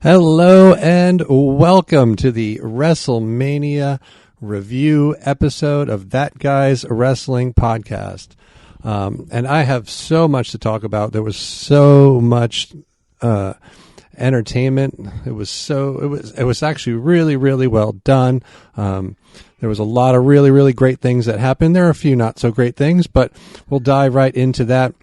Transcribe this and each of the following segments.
Hello and welcome to the WrestleMania review episode of That Guy's Wrestling Podcast. And I have so much to talk about. There was so much entertainment. It was actually really, really well done. There was a lot of really, really great things that happened. There are a few not so great things, but we'll dive right into that.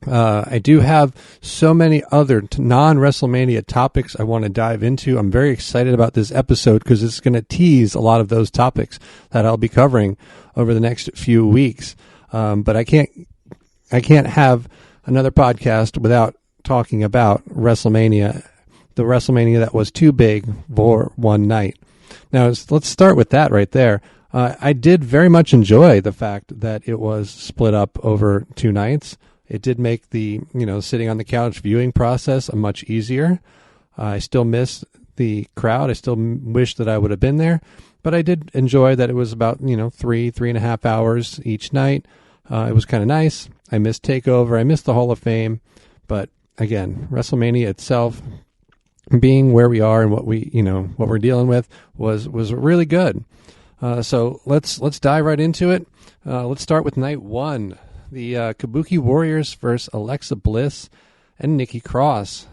I do have so many other non-WrestleMania topics I want to dive into. I'm very excited about this episode because it's going to tease a lot of those topics that I'll be covering over the next few weeks. But I can't have another podcast without talking about WrestleMania, the WrestleMania that was too big for one night. Now, let's start with that right there. I did very much enjoy the fact that it was split up over two nights. It did make the, sitting on the couch viewing process much easier. I still miss the crowd. I still wish that I would have been there, but I did enjoy that it was about, 3.5 hours each night. It was kind of nice. I missed TakeOver. I missed the Hall of Fame, but again, WrestleMania itself, being where we are and what we're dealing with was really good. So let's dive right into it. Let's start with night one. The Kabuki Warriors versus Alexa Bliss and Nikki Cross.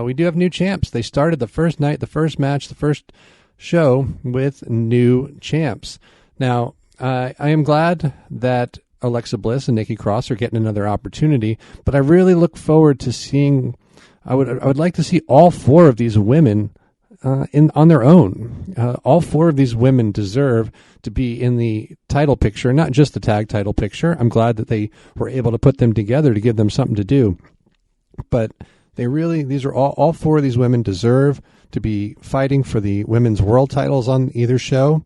We do have new champs. They started the first night, the first match, the first show with new champs. Now, I am glad that Alexa Bliss and Nikki Cross are getting another opportunity, but I really look forward to seeing. I would like to see all four of these women on their own. All four of these women deserve to be in the title picture, not just the tag title picture. I'm glad that they were able to put them together to give them something to do. But all four of these women deserve to be fighting for the women's world titles on either show.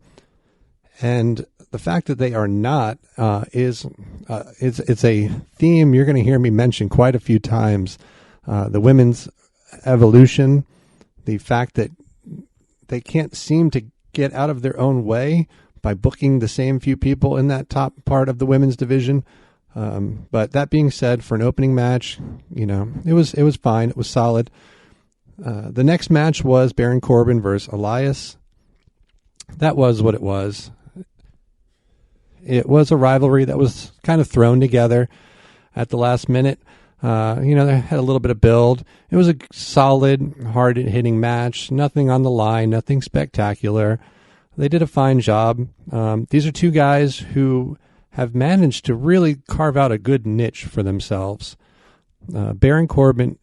And the fact that they are not it's a theme you're going to hear me mention quite a few times. The women's evolution, the fact that they can't seem to get out of their own way by booking the same few people in that top part of the women's division. But that being said, for an opening match, it was fine. It was solid. The next match was Baron Corbin versus Elias. That was what it was. It was a rivalry that was kind of thrown together at the last minute. They had a little bit of build. It was a solid, hard-hitting match. Nothing on the line, nothing spectacular. They did a fine job. These are two guys who have managed to really carve out a good niche for themselves. Baron Corbin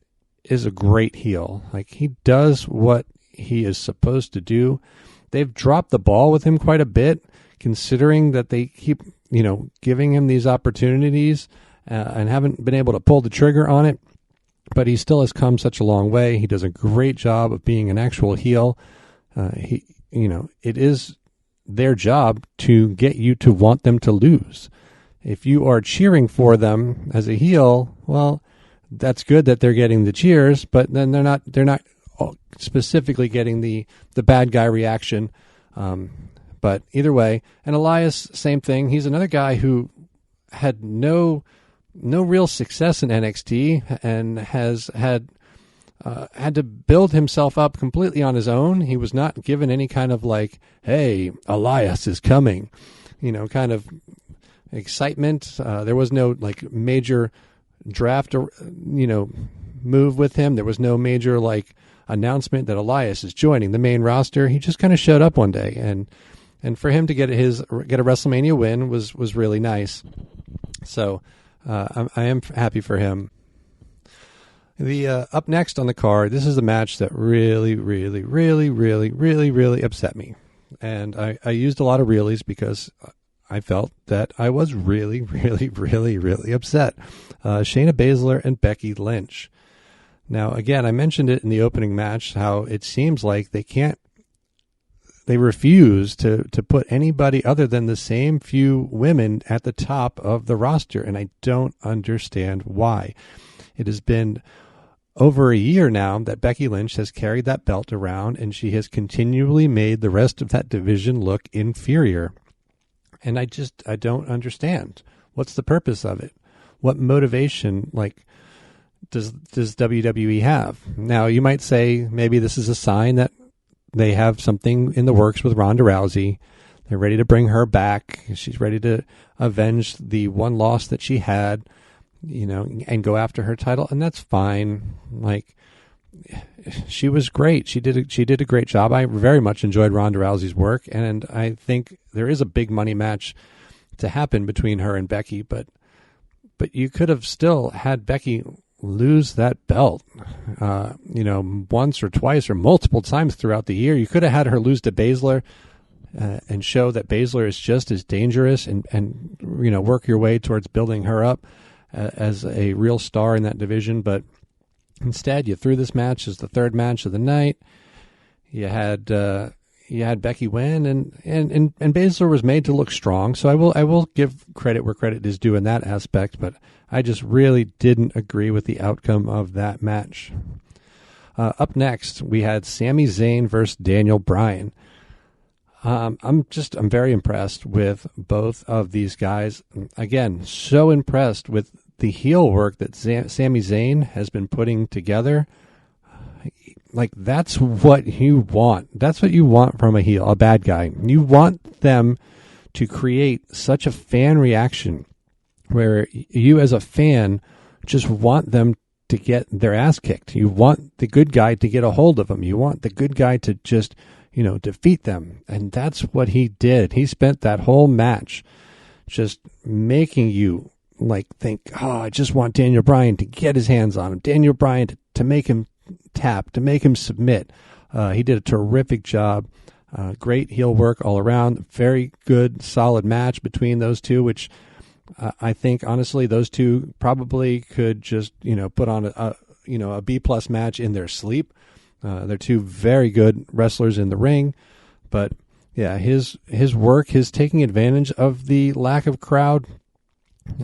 is a great heel. Like, he does what he is supposed to do. They've dropped the ball with him quite a bit, considering that they keep, giving him these opportunities and haven't been able to pull the trigger on it, but he still has come such a long way. He does a great job of being an actual heel. It is their job to get you to want them to lose. If you are cheering for them as a heel, well, that's good that they're getting the cheers, but then they're not specifically getting the bad guy reaction. But either way, and Elias, same thing. He's another guy who had no real success in NXT and has had to build himself up completely on his own. He was not given any kind of hey, Elias is coming, kind of excitement. There was no major draft, move with him. There was no major announcement that Elias is joining the main roster. He just kind of showed up one day, and for him to get a WrestleMania win was really nice. So I am happy for him. The up next on the card, this is a match that really, really, really, really, really, really upset me. And I used a lot of reallys because I felt that I was really, really, really, really upset. Shayna Baszler and Becky Lynch. Now, again, I mentioned it in the opening match, how it seems like they refuse to put anybody other than the same few women at the top of the roster, and I don't understand why. It has been over a year now that Becky Lynch has carried that belt around, and she has continually made the rest of that division look inferior. And I don't understand. What's the purpose of it? What motivation? does WWE have? Now, you might say maybe this is a sign that they have something in the works with Ronda Rousey. They're ready to bring her back. She's ready to avenge the one loss that she had, and go after her title, and that's fine. Like, she was great. She did a great job. I very much enjoyed Ronda Rousey's work, and I think there is a big money match to happen between her and Becky, but you could have still had Becky lose that belt, once or twice or multiple times throughout the year. You could have had her lose to Baszler and show that Baszler is just as dangerous, and work your way towards building her up as a real star in that division. But instead, you threw this match as the third match of the night. You had Becky win, and Baszler was made to look strong. So I will give credit where credit is due in that aspect, but I just really didn't agree with the outcome of that match. Up next, we had Sami Zayn versus Daniel Bryan. I'm very impressed with both of these guys. Again, so impressed with the heel work that Sami Zayn has been putting together. Like, that's what you want. That's what you want from a heel, a bad guy. You want them to create such a fan reaction where you as a fan just want them to get their ass kicked. You want the good guy to get a hold of them. You want the good guy to just, defeat them. And that's what he did. He spent that whole match just making you think, I just want Daniel Bryan to get his hands on him. Daniel Bryan to make him tap, to make him submit. He did a terrific job. Great heel work all around. Very good, solid match between those two, which I think, honestly, those two probably could just, put on a B+ match in their sleep. They're two very good wrestlers in the ring, but yeah, his work, his taking advantage of the lack of crowd,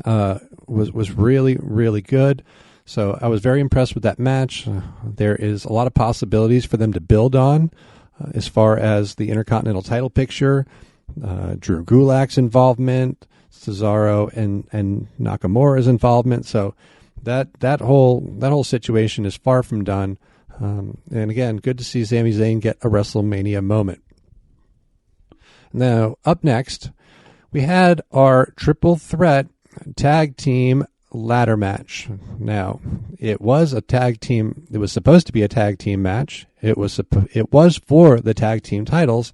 was really, really good. So I was very impressed with that match. There is a lot of possibilities for them to build on as far as the Intercontinental title picture, Drew Gulak's involvement, Cesaro and Nakamura's involvement. So that whole situation is far from done. And again, good to see Sami Zayn get a WrestleMania moment. Now, up next, we had our triple threat tag team ladder match. Now, it was a tag team. It was supposed to be a tag team match. It was for the tag team titles,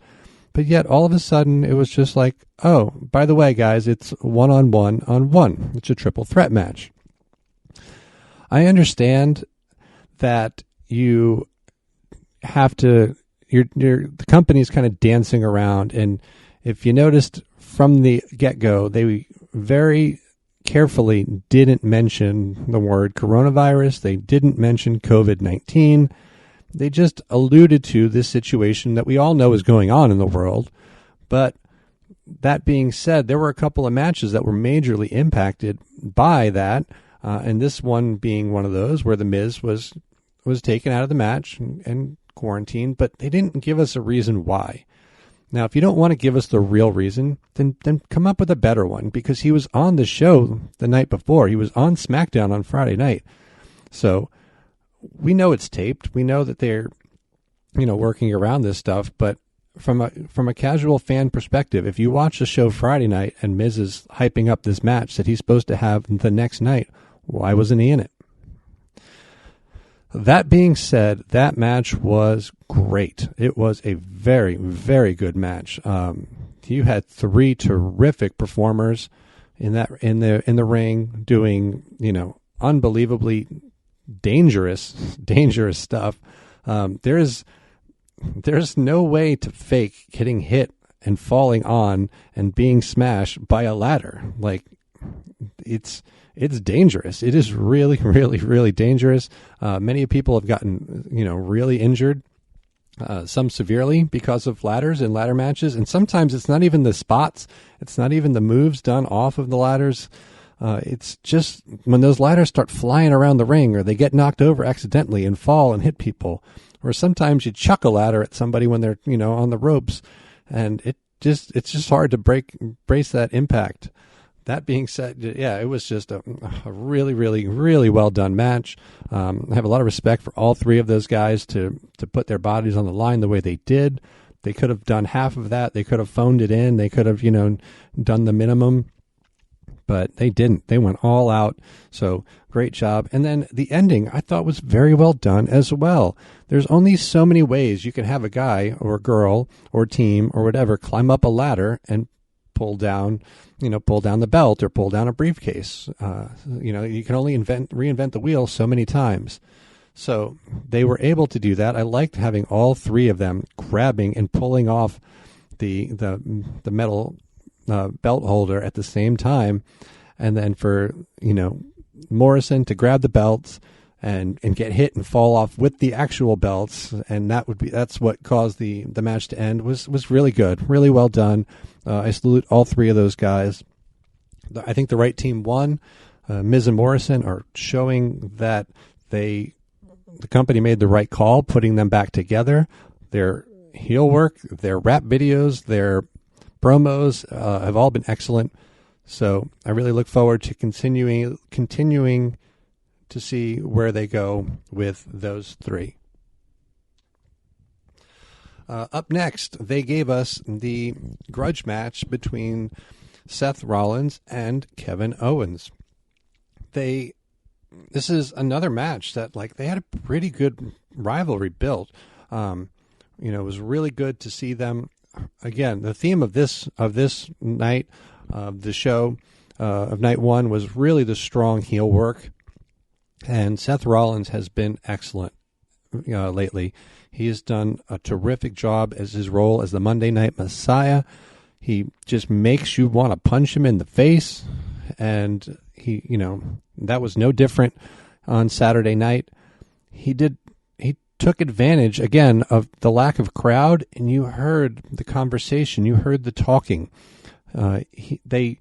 but yet all of a sudden it was just like, oh, by the way, guys, it's 1-on-1-on-1. It's a triple threat match. I understand that you have to. The company's kind of dancing around, and if you noticed from the get-go, they very carefully didn't mention the word coronavirus. They didn't mention COVID-19. They just alluded to this situation that we all know is going on in the world. But that being said, there were a couple of matches that were majorly impacted by that, and this one being one of those where The Miz was taken out of the match and quarantined, but they didn't give us a reason why. Now, if you don't want to give us the real reason, then come up with a better one, because he was on the show the night before. He was on SmackDown on Friday night. So we know it's taped. We know that they're, working around this stuff. But from a casual fan perspective, if you watch the show Friday night and Miz is hyping up this match that he's supposed to have the next night, why wasn't he in it? That being said, that match was great. It was a very, very good match. You had three terrific performers in the ring doing, unbelievably dangerous stuff. There's no way to fake getting hit and falling on and being smashed by a ladder. Like, it's dangerous. It is really, really, really dangerous. Many people have gotten, really injured, some severely because of ladders in ladder matches. And sometimes it's not even the spots. It's not even the moves done off of the ladders. It's just when those ladders start flying around the ring, or they get knocked over accidentally and fall and hit people. Or sometimes you chuck a ladder at somebody when they're, on the ropes, and it's just hard to brace that impact. That being said, yeah, it was just a really, really, really well done match. I have a lot of respect for all three of those guys to put their bodies on the line the way they did. They could have done half of that. They could have phoned it in. They could have, done the minimum, but they didn't. They went all out. So great job. And then the ending I thought was very well done as well. There's only so many ways you can have a guy or a girl or team or whatever climb up a ladder and pull down the belt or pull down a briefcase. You can only reinvent the wheel so many times. So they were able to do that. I liked having all three of them grabbing and pulling off the metal belt holder at the same time. And then for, Morrison to grab the belts and get hit and fall off with the actual belts. And that's what caused the match to end was really good, really well done. I salute all three of those guys. I think the right team won. Miz and Morrison are showing that the company made the right call, putting them back together. Their heel work, their rap videos, their promos have all been excellent. So I really look forward to continuing to see where they go with those three. Up next, they gave us the grudge match between Seth Rollins and Kevin Owens. This is another match that they had a pretty good rivalry built. It was really good to see them. Again, the theme of this night of the show of night one was really the strong heel work, and Seth Rollins has been excellent lately. He has done a terrific job as his role as the Monday Night Messiah. He just makes you want to punch him in the face, and he that was no different on Saturday night. He took advantage again of the lack of crowd, and you heard the conversation, you heard the talking. They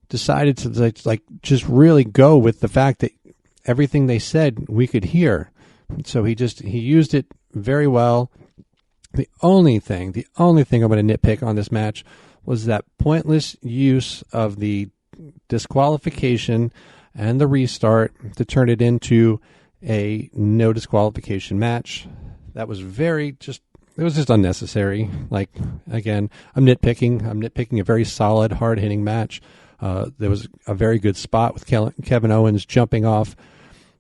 decided to just really go with the fact that everything they said we could hear. So he used it very well. The only thing I'm going to nitpick on this match was that pointless use of the disqualification and the restart to turn it into a no disqualification match. That was it was just unnecessary. Again, I'm nitpicking a very solid, hard-hitting match. There was a very good spot with Kevin Owens jumping off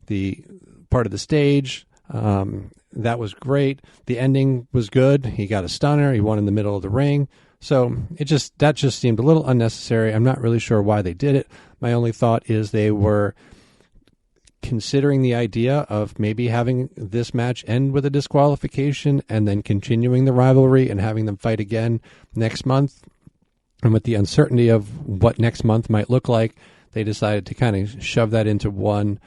the part of the stage. That was great. The ending was good. He got a stunner. He won in the middle of the ring. So that just seemed a little unnecessary. I'm not really sure why they did it. My only thought is they were considering the idea of maybe having this match end with a disqualification and then continuing the rivalry and having them fight again next month. And with the uncertainty of what next month might look like, they decided to kind of shove that into one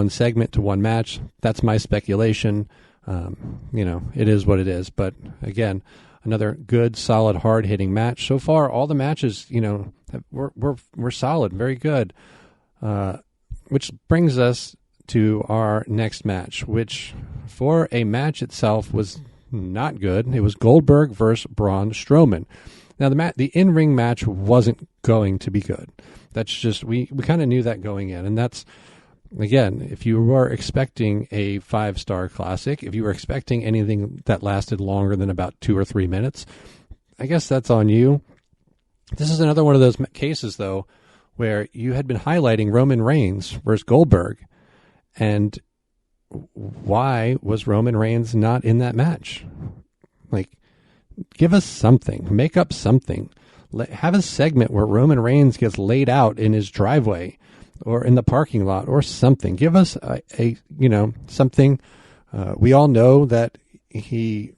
segment, to one match. That's my speculation. It is what it is. But again, another good, solid, hard-hitting match. So far, all the matches, were solid, very good. Which brings us to our next match, which for a match itself was not good. It was Goldberg versus Braun Strowman. Now, the in-ring match wasn't going to be good. That's just, we kind of knew that going in. And that's, again, if you were expecting a 5-star classic, if you were expecting anything that lasted longer than about 2 or 3 minutes, I guess that's on you. This is another one of those cases, though, where you had been highlighting Roman Reigns versus Goldberg. And why was Roman Reigns not in that match? Give us something. Make up something. Have a segment where Roman Reigns gets laid out in his driveway or in the parking lot or something. Give us a something. We all know that he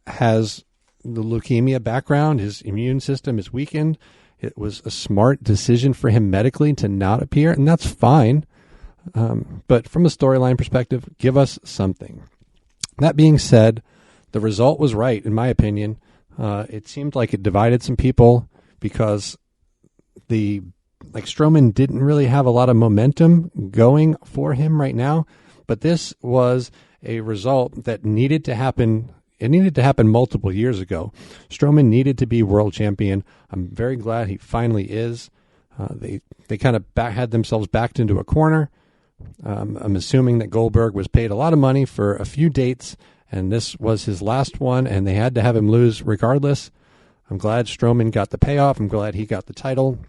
has the leukemia background. His immune system is weakened. It was a smart decision for him medically to not appear, and that's fine. But from a storyline perspective, give us something. That being said, the result was right, in my opinion. It seemed like it divided some people because Strowman didn't really have a lot of momentum going for him right now. But this was a result that needed to happen it needed to happen multiple years ago. Strowman needed to be world champion. I'm very glad he finally is. They kind of had themselves backed into a corner. I'm assuming that Goldberg was paid a lot of money for a few dates, and this was his last one, and they had to have him lose regardless. I'm glad Strowman got the payoff. I'm glad he got the title.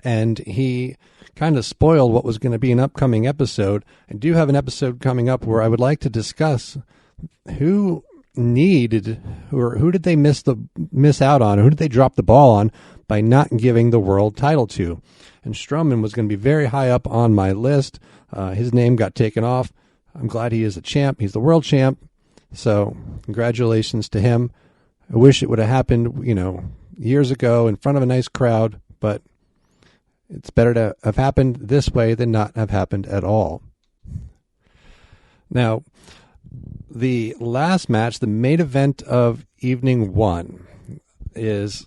And he kind of spoiled what was going to be an upcoming episode. I do have an episode coming up where I would like to discuss who did they miss out on, or who did they drop the ball on by not giving the world title to. And Strowman was going to be very high up on my list. His name got taken off. I'm glad he is a champ. He's the world champ. So congratulations to him. I wish it would have happened, years ago in front of a nice crowd, but it's better to have happened this way than not have happened at all. Now, the last match, the main event of evening one, was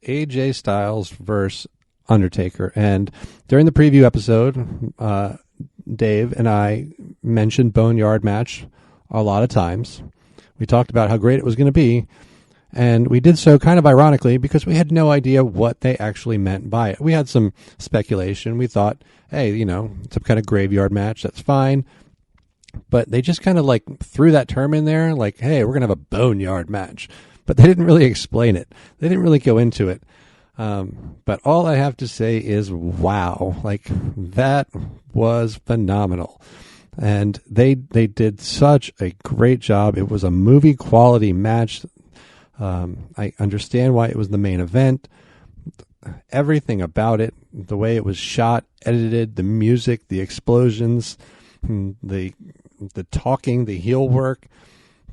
AJ Styles versus Undertaker. And during the preview episode, Dave and I mentioned Boneyard match a lot of times. We talked about how great it was going to be, and we did so kind of ironically because we had no idea what they actually meant by it. We had some speculation. We thought, hey, it's some kind of graveyard match. That's fine. But they just kind of threw that term in there, like, hey, we're going to have a Boneyard match. But they didn't really explain it. They didn't really go into it. But all I have to say is, wow, that was phenomenal. And they did such a great job. It was a movie quality match. I understand why it was the main event. Everything about it, the way it was shot, edited, the music, the explosions, the talking, the heel work,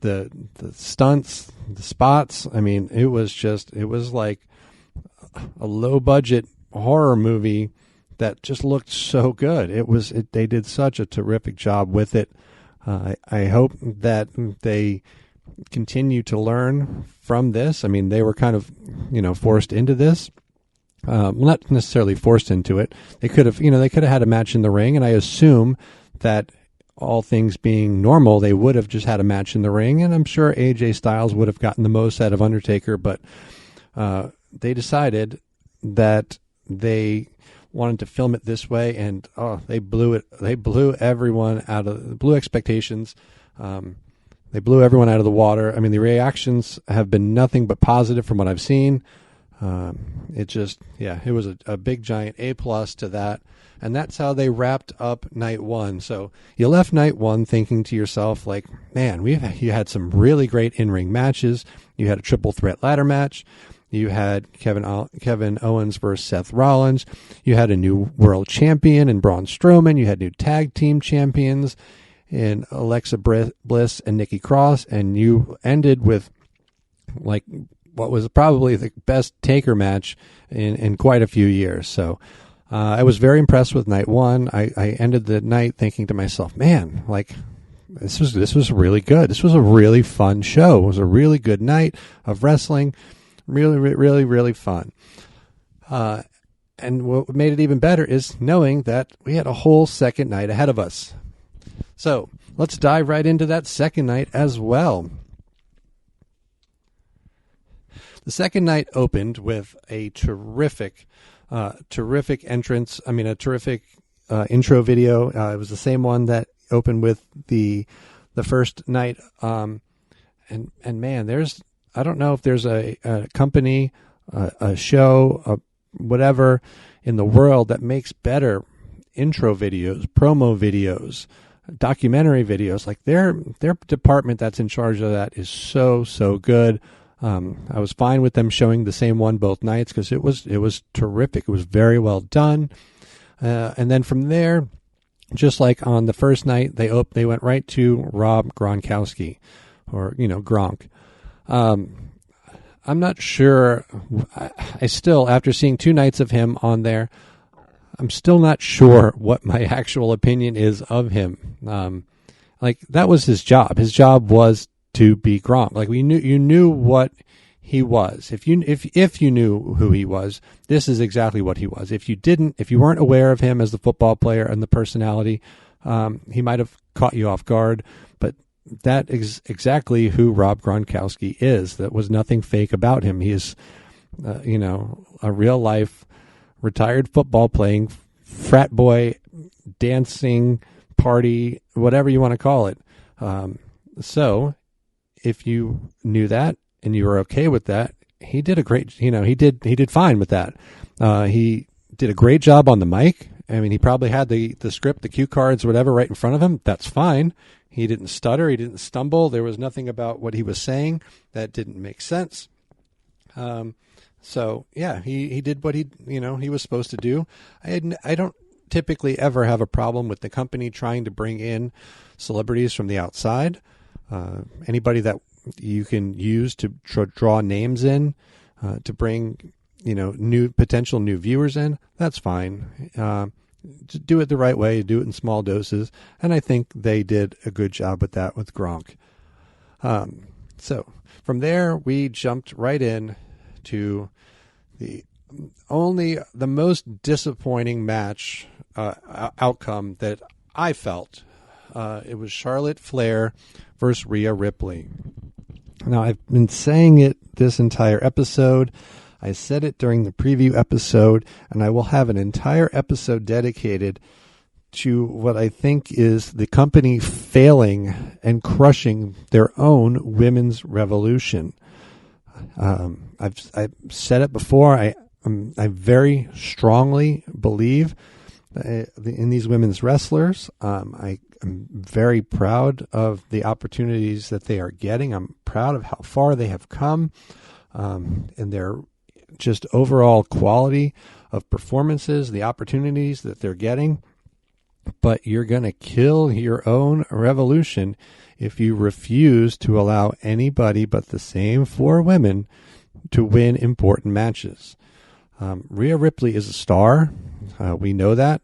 the stunts, the spots. I mean, it was like a low budget horror movie that just looked so good. They did such a terrific job with it. I hope that they continue to learn from this. I mean, they were kind of, forced into this. Well, not necessarily forced into it. They could have had a match in the ring, and I assume that all things being normal, they would have just had a match in the ring, and I'm sure AJ Styles would have gotten the most out of Undertaker, but they decided that they wanted to film it this way, and they blew it. They blew expectations. They blew everyone out of the water. I mean, the reactions have been nothing but positive from what I've seen. It was a big giant A+ to that. And that's how they wrapped up night one. So you left night one thinking to yourself, man, you had some really great in-ring matches. You had a triple threat ladder match. You had Kevin Owens versus Seth Rollins. You had a new world champion in Braun Strowman. You had new tag team champions in Alexa Bliss and Nikki Cross. And you ended with what was probably the best Taker match in quite a few years. So I was very impressed with night one. I ended the night thinking to myself, man, this was really good. This was a really fun show. It was a really good night of wrestling. Really, really, really fun. And what made it even better is knowing that we had a whole second night ahead of us. So let's dive right into that second night as well. The second night opened with a terrific entrance. I mean, a terrific intro video. It was the same one that opened with the first night. And man, I don't know if there's a company, a show, whatever in the world that makes better intro videos, promo videos, documentary videos. Their department that's in charge of that is so good. I was fine with them showing the same one both nights because it was terrific. It was very well done. And then from there, just like on the first night, they went right to Rob Gronkowski, or Gronk. I'm not sure. I still, after seeing 2 nights of him on there, I'm still not sure what my actual opinion is of him. That was his job. His job was to be Gronk. You knew what he was. If you knew who he was, this is exactly what he was. If you weren't aware of him as the football player and the personality, he might have caught you off guard. But that is exactly who Rob Gronkowski is. That was nothing fake about him. He is, a real life retired football playing frat boy, dancing party, whatever you want to call it. So if you knew that and you were okay with that, he did a great, he did fine with that. He did a great job on the mic. I mean, he probably had the script, the cue cards, whatever, right in front of him. That's fine. He didn't stutter. He didn't stumble. There was nothing about what he was saying that didn't make sense. So yeah, he did what he was supposed to do. I don't typically ever have a problem with the company trying to bring in celebrities from the outside. Anybody that you can use to draw names in, to bring, potential new viewers in, that's fine. Just do it the right way, do it in small doses. And I think they did a good job with that with Gronk. So from there, we jumped right in to the most disappointing match outcome that I felt. It was Charlotte Flair versus Rhea Ripley. Now, I've been saying it this entire episode. I said it during the preview episode, and I will have an entire episode dedicated to what I think is the company failing and crushing their own women's revolution. I've said it before. I very strongly believe in these women's wrestlers. I am very proud of the opportunities that they are getting. I'm proud of how far they have come, and their just overall quality of performances, the opportunities that they're getting. But you're going to kill your own revolution if you refuse to allow anybody but the same 4 women to win important matches. Rhea Ripley is a star. We know that.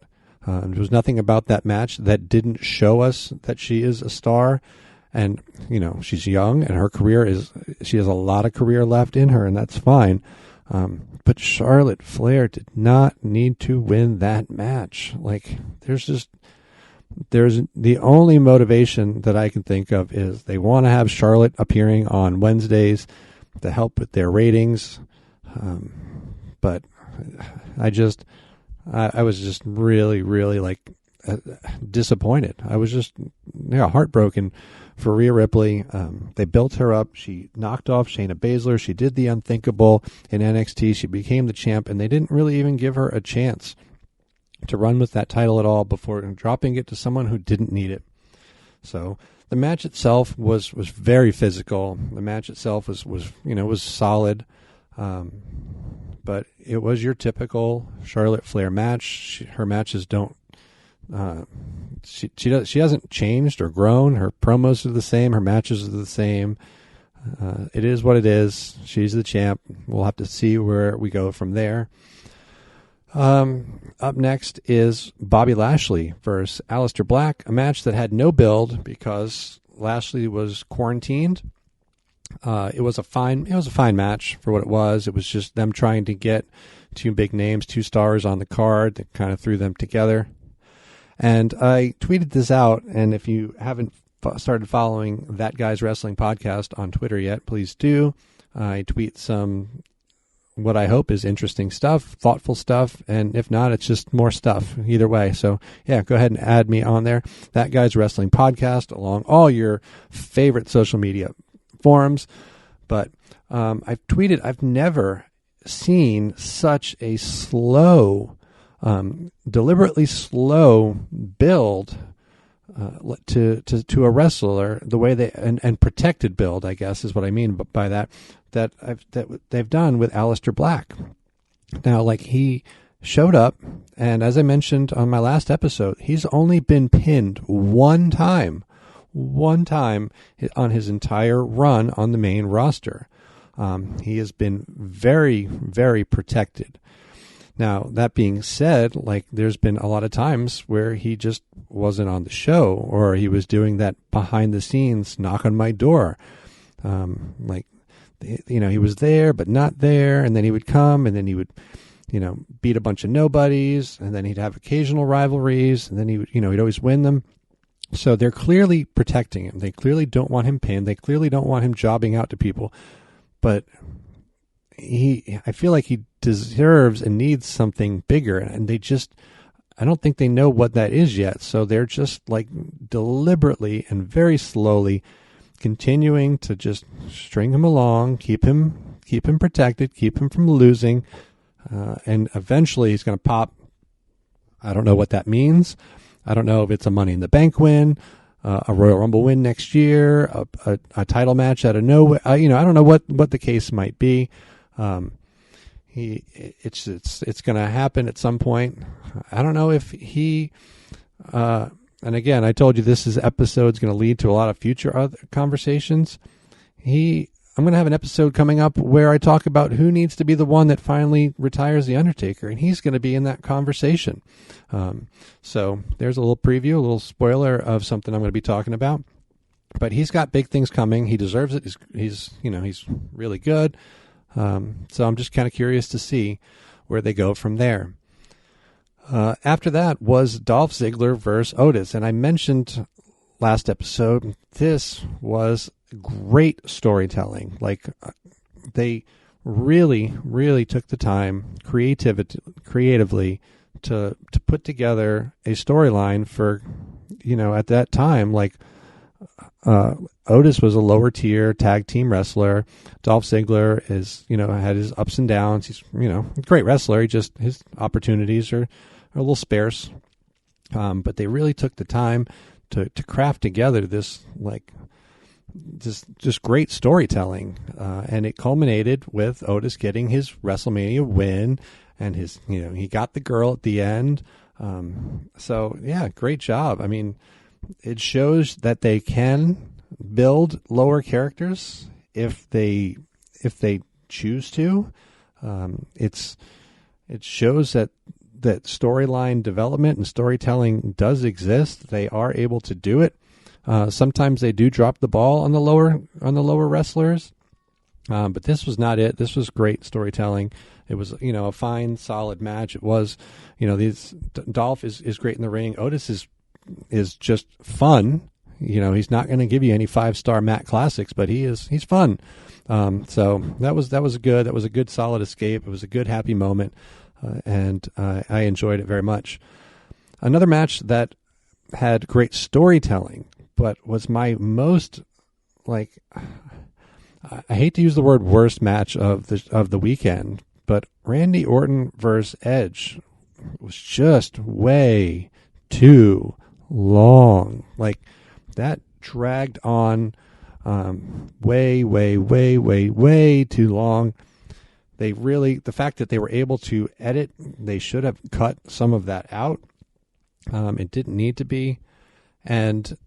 There was nothing about that match that didn't show us that she is a star. And, she's young and she has a lot of career left in her, and that's fine. But Charlotte Flair did not need to win that match. There's the only motivation that I can think of is they want to have Charlotte appearing on Wednesdays to help with their ratings. But I was just really, really disappointed. I was just heartbroken for Rhea Ripley. They built her up. She knocked off Shayna Baszler. She did the unthinkable in NXT. She became the champ, and they didn't really even give her a chance to run with that title at all before dropping it to someone who didn't need it. So the match itself was very physical. The match itself was solid. But it was your typical Charlotte Flair match. Her matches don't. She hasn't changed or grown. Her promos are the same. Her matches are the same. It is what it is. She's the champ. We'll have to see where we go from there. Up next is Bobby Lashley versus Aleister Black, a match that had no build because Lashley was quarantined. It was a fine match for what it was. It was just them trying to get 2 big names, 2 stars on the card that kind of threw them together. And I tweeted this out, and if you haven't started following That Guy's Wrestling Podcast on Twitter yet, please do. I tweet some what I hope is interesting stuff, thoughtful stuff, and if not, it's just more stuff either way. So yeah, go ahead and add me on there. That Guy's Wrestling Podcast along all your favorite social media forums. But I've tweeted, I've never seen such a deliberately slow build to a wrestler, the way they and protected build, I guess, is what I mean by that they've done with Aleister Black. Now, he showed up, and as I mentioned on my last episode, he's only been pinned one time on his entire run on the main roster. He has been very, very protected. Now, that being said, there's been a lot of times where he just wasn't on the show, or he was doing that behind the scenes knock on my door. He was there, but not there. And then he would come, and then he would, beat a bunch of nobodies, and then he'd have occasional rivalries, and then he would, he'd always win them. So they're clearly protecting him. They clearly don't want him pinned. They clearly don't want him jobbing out to people. But I feel like he deserves and needs something bigger. And I don't think they know what that is yet. So they're just like deliberately and very slowly continuing to just string him along, keep him protected, keep him from losing. And eventually he's going to pop. I don't know what that means. I don't know if it's a Money in the Bank win, a Royal Rumble win next year, a title match out of nowhere. I don't know what the case might be. It's going to happen at some point. I don't know if he. And again, I told you this episode's going to lead to a lot of future other conversations. I'm going to have an episode coming up where I talk about who needs to be the one that finally retires The Undertaker, and he's going to be in that conversation. So there's a little preview, a little spoiler of something I'm going to be talking about. But he's got big things coming. He deserves it. He's really good. So I'm just kind of curious to see where they go from there. After that was Dolph Ziggler versus Otis, and I mentioned last episode this was great storytelling. Like they really took the time creatively to put together a storyline for, at that time, like Otis was a lower tier tag team wrestler. Dolph Ziggler had his ups and downs. He's, a great wrestler. His opportunities are a little sparse. But they really took the time to craft together this just great storytelling. And it culminated with Otis getting his WrestleMania win and he got the girl at the end. So yeah, great job. I mean, it shows that they can build lower characters if they choose to. It shows that storyline development and storytelling does exist. They are able to do it. Sometimes they do drop the ball on the lower wrestlers, but this was not it. This was great storytelling. It was a fine, solid match. It was Dolph is great in the ring. Otis is just fun. He's not going to give you any 5-star Matt Classics, but he's fun. So that was good. That was a good solid escape. It was a good happy moment. And I enjoyed it very much. Another match that had great storytelling, but was my most I hate to use the word worst match of the weekend, but Randy Orton versus Edge was just way too long. Like that dragged on way too long. The fact that they were able to edit, they should have cut some of that out. It didn't need to be. And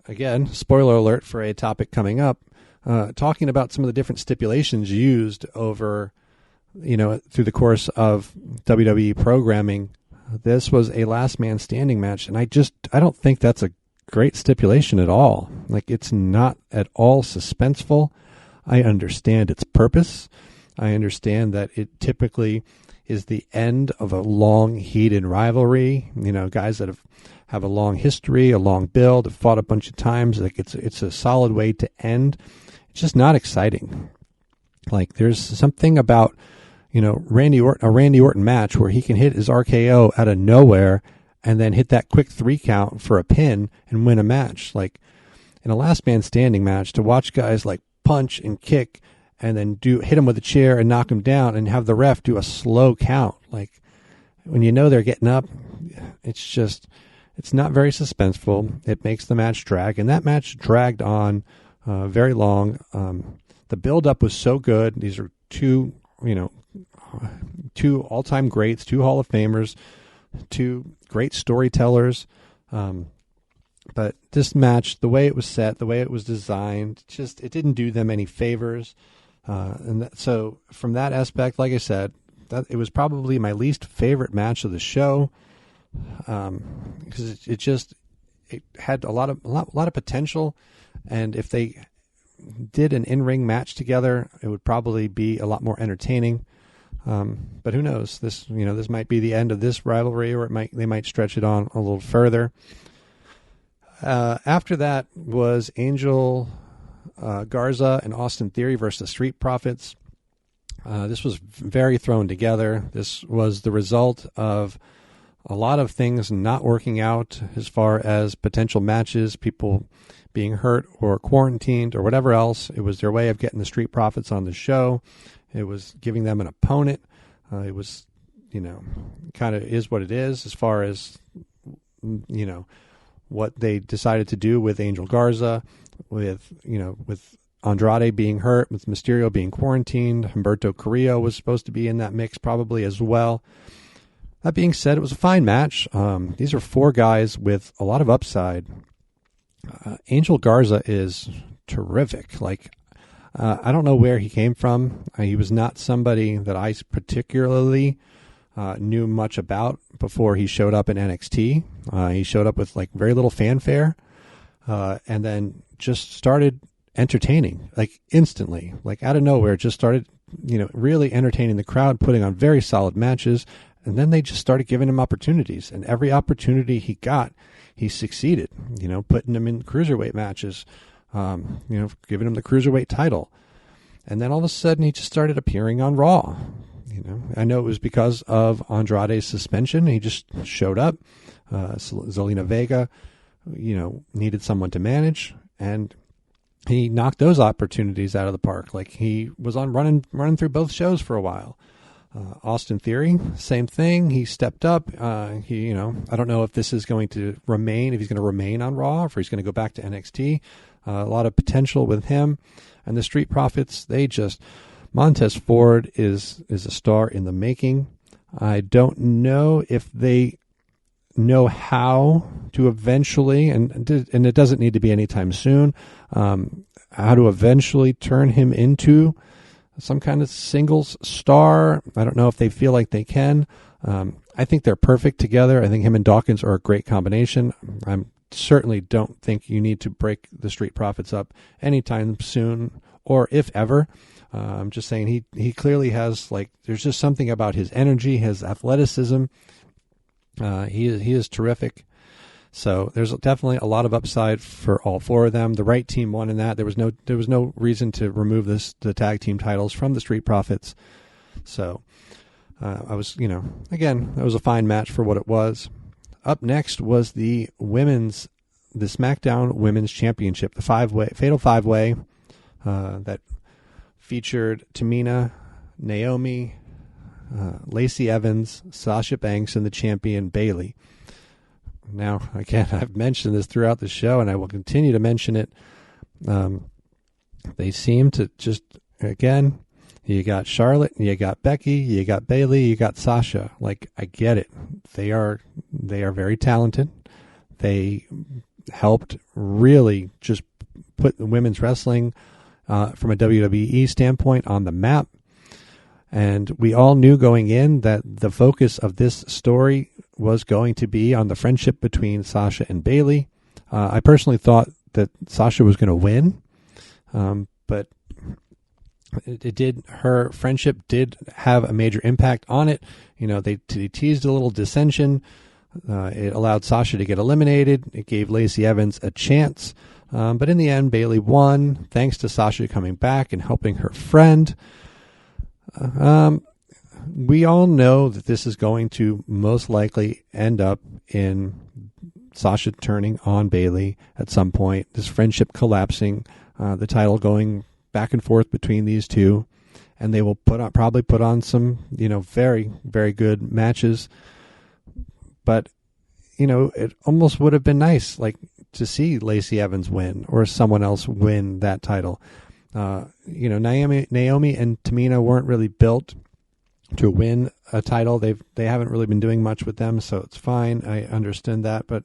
again, spoiler alert for a topic coming up, talking about some of the different stipulations used over, through the course of WWE programming. This was a last man standing match. And I don't think that's a great stipulation at all. Like it's not at all suspenseful. I understand its purpose. I understand that it typically is the end of a long, heated rivalry. Guys that have a long history, a long build, have fought a bunch of times. Like it's a solid way to end. It's just not exciting. Like there's something about a Randy Orton match where he can hit his RKO out of nowhere and then hit that quick 3 count for a pin and win a match. Like in a last man standing match, to watch guys like punch and kick and then hit him with a chair and knock him down and have the ref do a slow count. Like when they're getting up, it's not very suspenseful. It makes the match drag, and that match dragged on very long. The build-up was so good. These are two all-time greats, 2 Hall of Famers, 2 great storytellers. But this match, the way it was set, the way it was designed, it didn't do them any favors. So from that aspect, like I said, that it was probably my least favorite match of the show, because it had a lot of potential, and if they did an in-ring match together, it would probably be a lot more entertaining. But who knows? This might be the end of this rivalry, or they might stretch it on a little further. After that was Angel Garza and Austin Theory versus the Street Profits. This was very thrown together. This was the result of a lot of things not working out as far as potential matches, people being hurt or quarantined or whatever else. It was their way of getting the Street Profits on the show. It was giving them an opponent. It was, kind of is what it is as far as, what they decided to do with Angel Garza, with Andrade being hurt, with Mysterio being quarantined. Humberto Carrillo was supposed to be in that mix probably as well. That being said, it was a fine match. These are four guys with a lot of upside. Angel Garza is terrific. I don't know where he came from. He was not somebody that I particularly knew much about before he showed up in NXT. He showed up with very little fanfare, and then just started entertaining instantly, out of nowhere. Just started, really entertaining the crowd, putting on very solid matches, and then they just started giving him opportunities. And every opportunity he got, he succeeded. Putting him in cruiserweight matches, giving him the cruiserweight title, and then all of a sudden he just started appearing on Raw. I know it was because of Andrade's suspension. He just showed up. Zelina Vega, needed someone to manage, and he knocked those opportunities out of the park. He was on running through both shows for a while. Austin Theory, same thing. He stepped up. I don't know if this is going to remain, if he's going to remain on Raw, or if he's going to go back to NXT. A lot of potential with him. And the Street Profits, Montez Ford is a star in the making. I don't know if they know how to eventually, and it doesn't need to be anytime soon, how to eventually turn him into some kind of singles star. I don't know if they feel like they can. I think they're perfect together. I think him and Dawkins are a great combination. I certainly don't think you need to break the Street Profits up anytime soon, or if ever. I'm just saying he clearly has, there's just something about his energy, his athleticism. He is terrific. So there's definitely a lot of upside for all four of them. The right team won in that. There was no reason to remove the tag team titles from the Street Profits. So I was, again, that was a fine match for what it was. Up next was the SmackDown Women's Championship, the Fatal 5-Way that featured Tamina, Naomi, Lacey Evans, Sasha Banks, and the champion Bayley. Now, again, I've mentioned this throughout the show, and I will continue to mention it. They seem to just, again, you got Charlotte, you got Becky, you got Bayley, you got Sasha. I get it. They are very talented. They helped really just put the women's wrestling from a WWE standpoint on the map. And we all knew going in that the focus of this story was going to be on the friendship between Sasha and Bayley. I personally thought that Sasha was going to win, but her friendship did have a major impact on it. They teased a little dissension. It allowed Sasha to get eliminated. It gave Lacey Evans a chance. But in the end, Bayley won, thanks to Sasha coming back and helping her friend. We all know that this is going to most likely end up in Sasha turning on Bayley at some point, this friendship collapsing, the title going back and forth between these two, and they will probably put on some, very, very good matches. But, it almost would have been nice, to see Lacey Evans win or someone else win that title. Naomi and Tamina weren't really built to win a title. They haven't really been doing much with them, so it's fine. I understand that, but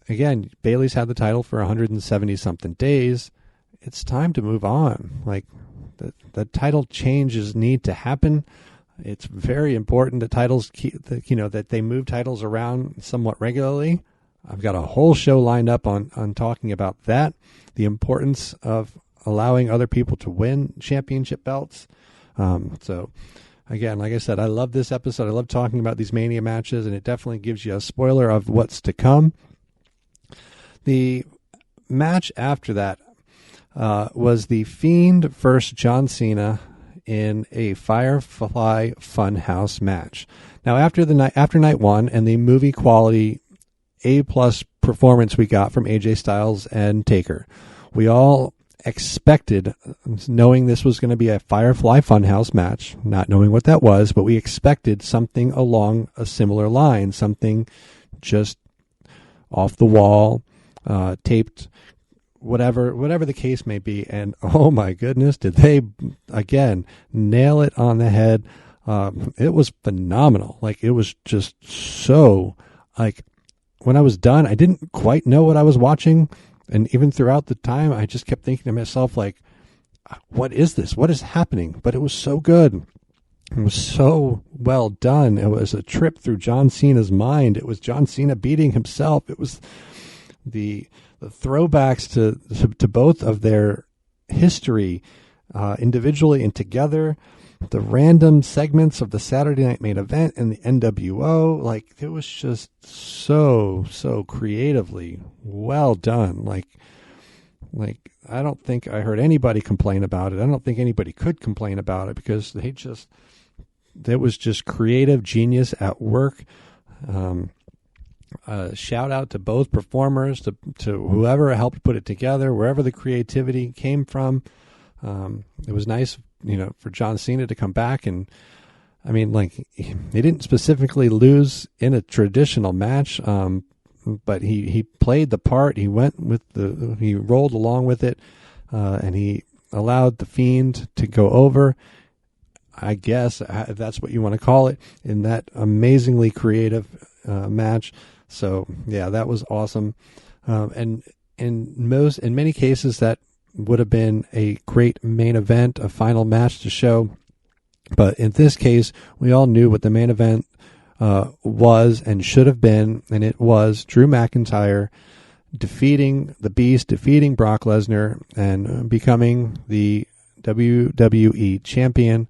again, Bayley's had the title for 170 something days. It's time to move on. The title changes need to happen. It's very important that titles that they move titles around somewhat regularly. I've got a whole show lined up on talking about that, the importance of allowing other people to win championship belts. So, again, like I said, I love this episode. I love talking about these Mania matches, and it definitely gives you a spoiler of what's to come. The match after that was the Fiend versus John Cena in a Firefly Funhouse match. Now, after night one and the movie quality A+ performance we got from AJ Styles and Taker, we all expected, knowing this was going to be a Firefly Funhouse match, not knowing what that was, but we expected something along a similar line, something just off the wall, taped, whatever the case may be. And oh my goodness, did they again nail it on the head. It was phenomenal. Like, it was just so, like, when I was done, I didn't quite know what I was watching. And even throughout the time, I just kept thinking to myself, like, what is this? What is happening? But it was so good. It was so well done. It was a trip through John Cena's mind. It was John Cena beating himself. It was the throwbacks to both of their history, individually and together. The random segments of the Saturday Night Main Event and the NWO, like, it was just so creatively well done. Like I don't think I heard anybody complain about it. I don't think anybody could complain about it, because it was just creative genius at work. Shout out to both performers, to whoever helped put it together, wherever the creativity came from. It was nice, for John Cena to come back. And I mean, like, he didn't specifically lose in a traditional match, but he played the part. He went he rolled along with it, and he allowed the Fiend to go over, I guess, if that's what you want to call it, in that amazingly creative match. So yeah, that was awesome. And in many cases, that would have been a great main event, a final match to show. But in this case, we all knew what the main event was and should have been, and it was Drew McIntyre defeating the Beast, defeating Brock Lesnar, and becoming the WWE champion.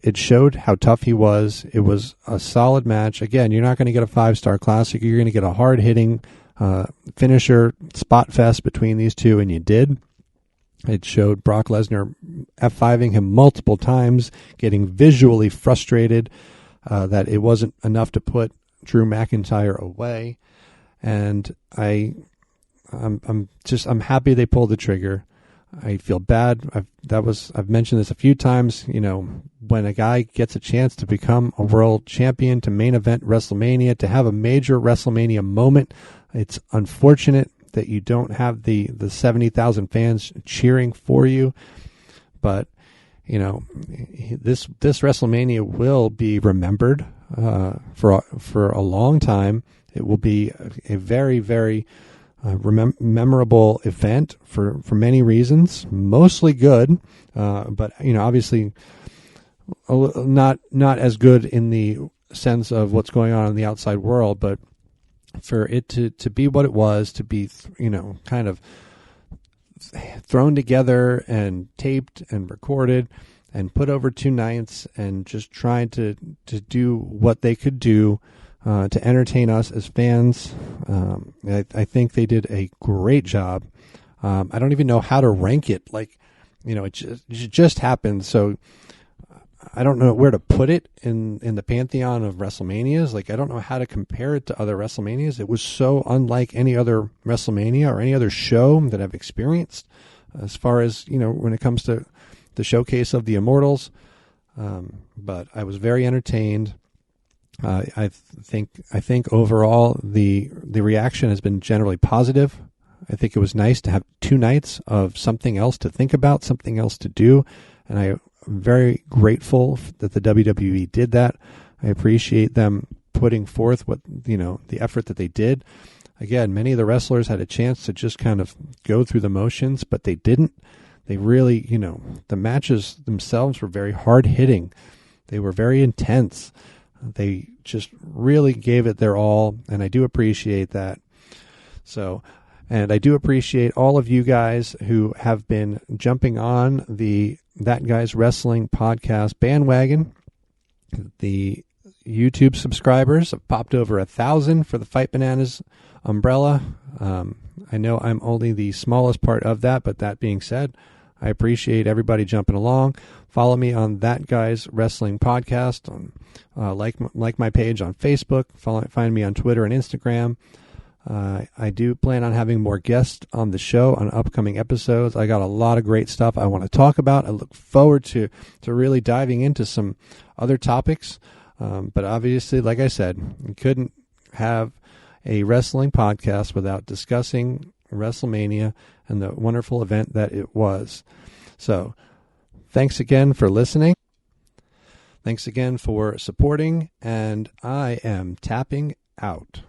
It showed how tough he was. It was a solid match. Again, you're not going to get a 5-star classic. You're going to get a hard-hitting finisher spot fest between these two, and you did. It showed Brock Lesnar F5ing him multiple times, getting visually frustrated that it wasn't enough to put Drew McIntyre away. And I'm happy they pulled the trigger. I feel bad. I've mentioned this a few times. When a guy gets a chance to become a world champion, to main event WrestleMania, to have a major WrestleMania moment, it's unfortunate that you don't have the 70,000 fans cheering for you. But this WrestleMania will be remembered for a long time. It will be a very, very memorable event for many reasons, mostly good, but obviously not as good in the sense of what's going on in the outside world. But for it to be what it was, to be kind of thrown together and taped and recorded and put over 2 nights, and just trying to do what they could do to entertain us as fans. I think they did a great job. I don't even know how to rank it. Like, it just happened. So I don't know where to put it in the pantheon of WrestleManias. Like, I don't know how to compare it to other WrestleManias. It was so unlike any other WrestleMania or any other show that I've experienced, as far as, when it comes to the showcase of the Immortals. But I was very entertained. I think overall the reaction has been generally positive. I think it was nice to have 2 nights of something else to think about, something else to do, and I'm very grateful that the WWE did that. I appreciate them putting forth the effort that they did. Again, many of the wrestlers had a chance to just kind of go through the motions, but they didn't. They really, the matches themselves were very hard hitting. They were very intense. They just really gave it their all, and I do appreciate that. So, and I do appreciate all of you guys who have been jumping on the That Guy's Wrestling podcast bandwagon. YouTube subscribers. I've popped over 1,000 for the Fight Bananas umbrella. I know I'm only the smallest part of that, but that being said, I appreciate everybody jumping along. Follow me on That Guy's Wrestling Podcast. Like my page on Facebook. Find me on Twitter and Instagram. I do plan on having more guests on the show on upcoming episodes. I got a lot of great stuff I want to talk about. I look forward to really diving into some other topics. But obviously, like I said, we couldn't have a wrestling podcast without discussing WrestleMania and the wonderful event that it was. So, thanks again for listening. Thanks again for supporting, and I am tapping out.